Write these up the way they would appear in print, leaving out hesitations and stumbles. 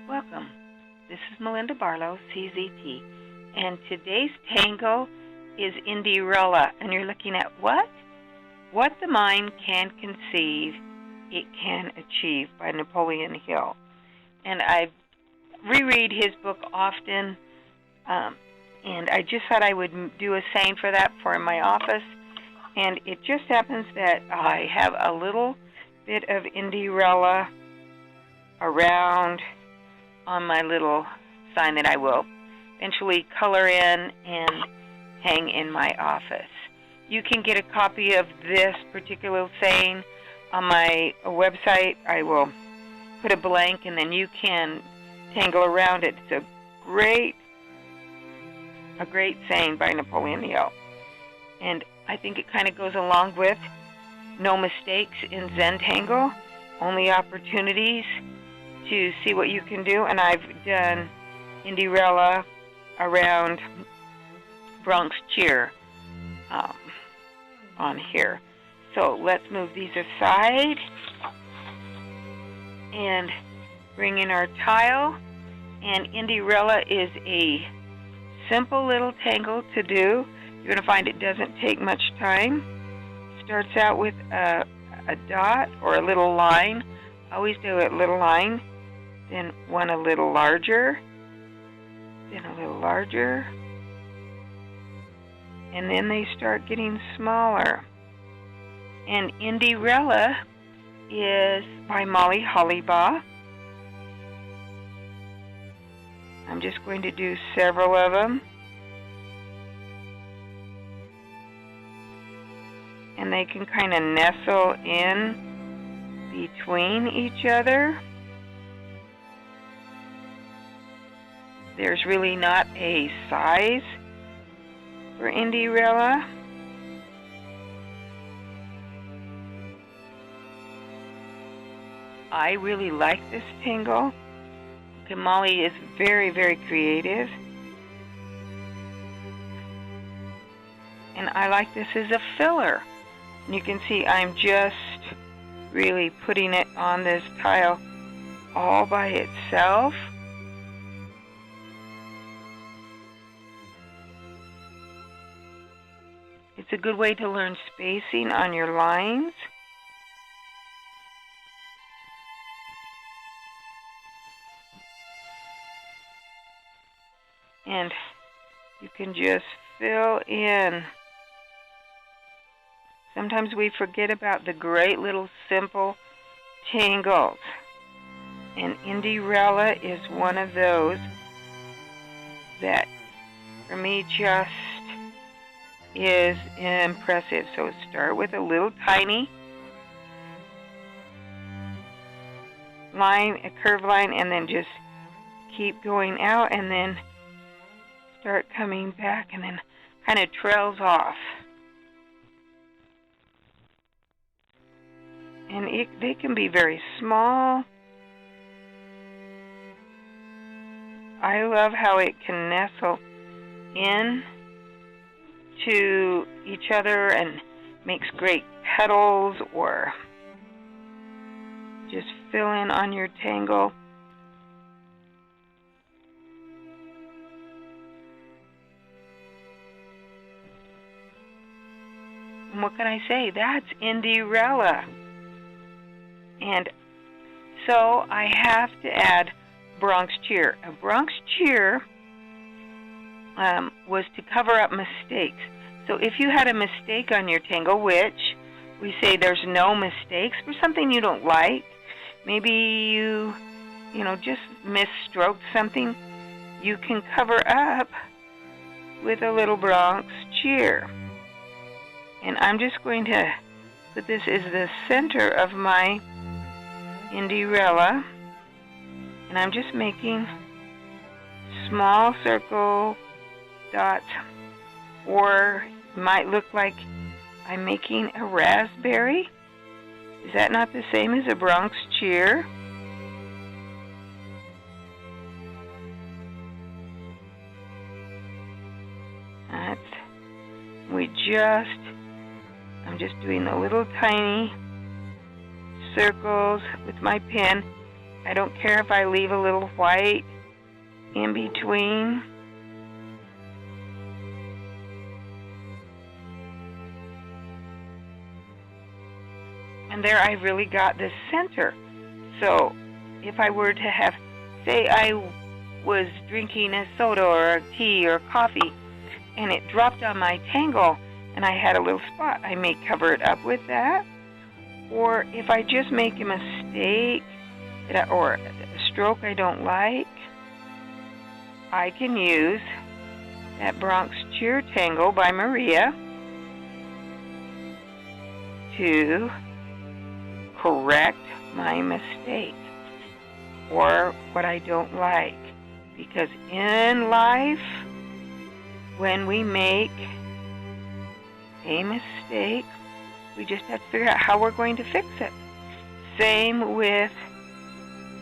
Welcome. This is Melinda Barlow, CZT, and today's tangle is Indy Rella, and you're looking at what? What the Mind Can Conceive, It Can Achieve by Napoleon Hill. And I reread his book often, and I just thought I would do a saying for that for my office, and it just happens that I have a little bit of Indy Rella around on my little sign that I will eventually color in and hang in my office. You can get a copy of this particular saying on my website. I will put a blank and then you can tangle around it. It's a great saying by Napoleon Hill. And I think it kind of goes along with no mistakes in Zentangle, only opportunities to see what you can do. And I've done Indy Rella around Bronx cheer on here. So let's move these aside and bring in our tile. And Indy Rella is a simple little tangle to do. You're going to find it doesn't take much time. Starts out with a dot or a little line. Always do a little line, then one a little larger, then a little larger, and then they start getting smaller. And Indy Rella is by Molly Hollibaugh. I'm just going to do several of them. And they can kind of nestle in between each other. There's really not a size for Indy Rella. I really like this tangle. Okay, Molly is very, very creative. And I like this as a filler. And you can see I'm just really putting it on this tile all by itself. It's a good way to learn spacing on your lines. And you can just fill in. Sometimes we forget about the great little simple tangles. And Indy Rella is one of those that, for me, just is impressive. So start with a little tiny line, a curved line, and then just keep going out and then start coming back and then kind of trails off. And they can be very small. I love how it can nestle in to each other and makes great petals, or just fill in on your tangle. And what can I say? That's Indy Rella. And so I have to add Bronx cheer. A Bronx cheer was to cover up mistakes. So if you had a mistake on your tangle, which we say there's no mistakes for something you don't like, maybe you just misstroked something, you can cover up with a little Bronx cheer. And I'm just going to put this as the center of my Indy Rella, and I'm just making small circle dots, or it might look like I'm making a raspberry. Is that not the same as a Bronx cheer? I'm just doing the little tiny circles with my pen, I don't care if I leave a little white in between. And there I really got the center. So if I were to have, say I was drinking a soda or a tea or coffee and it dropped on my tangle and I had a little spot, I may cover it up with that. Or if I just make a mistake or a stroke I don't like, I can use that Bronx Cheer Tangle by Maria to correct my mistake or what I don't like. Because in life, when we make a mistake, we just have to figure out how we're going to fix it. Same with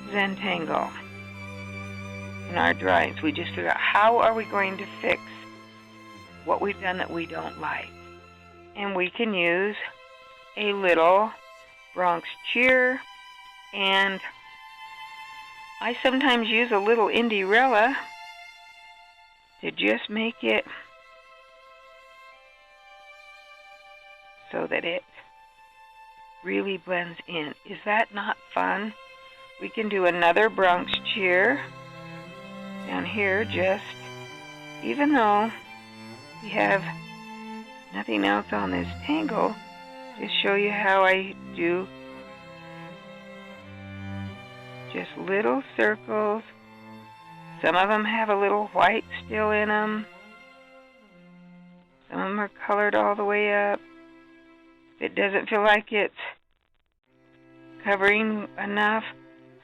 Zentangle. In our drawings, we just figure out how are we going to fix what we've done that we don't like. And we can use a little Bronx Cheer, and I sometimes use a little Indy Rella to just make it so that it really blends in. Is that not fun? We can do another Bronx Cheer down here, just even though we have nothing else on this tangle, just show you how I do just little circles. Some of them have a little white still in them. Some of them are colored all the way up. If it doesn't feel like it's covering enough,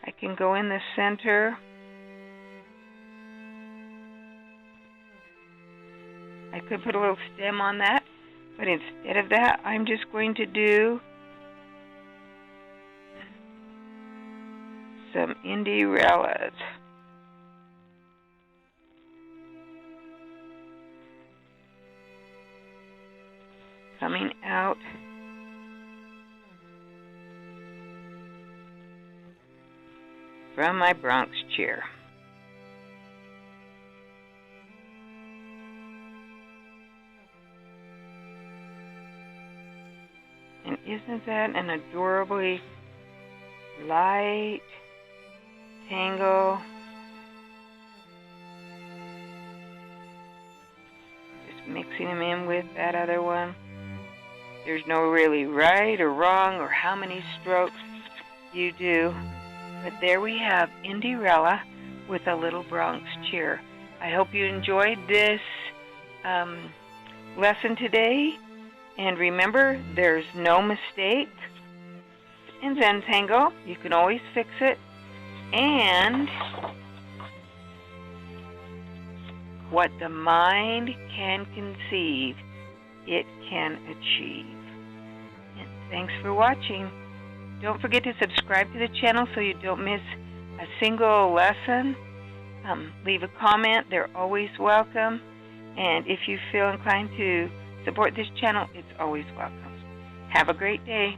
I can go in the center. I could put a little stem on that, but instead of that, I'm just going to do some Indy Rellas. Coming out from my Bronx Cheer. And isn't that an adorably light tangle? Just mixing them in with that other one. There's no really right or wrong or how many strokes you do. But there we have Indy Rella with a little Bronx Cheer. I hope you enjoyed this lesson today. And remember, there's no mistake in Zentangle. You can always fix it. And what the mind can conceive, it can achieve. And thanks for watching. Don't forget to subscribe to the channel so you don't miss a single lesson. Leave a comment. They're always welcome. And if you feel inclined to support this channel, it's always welcome. Have a great day.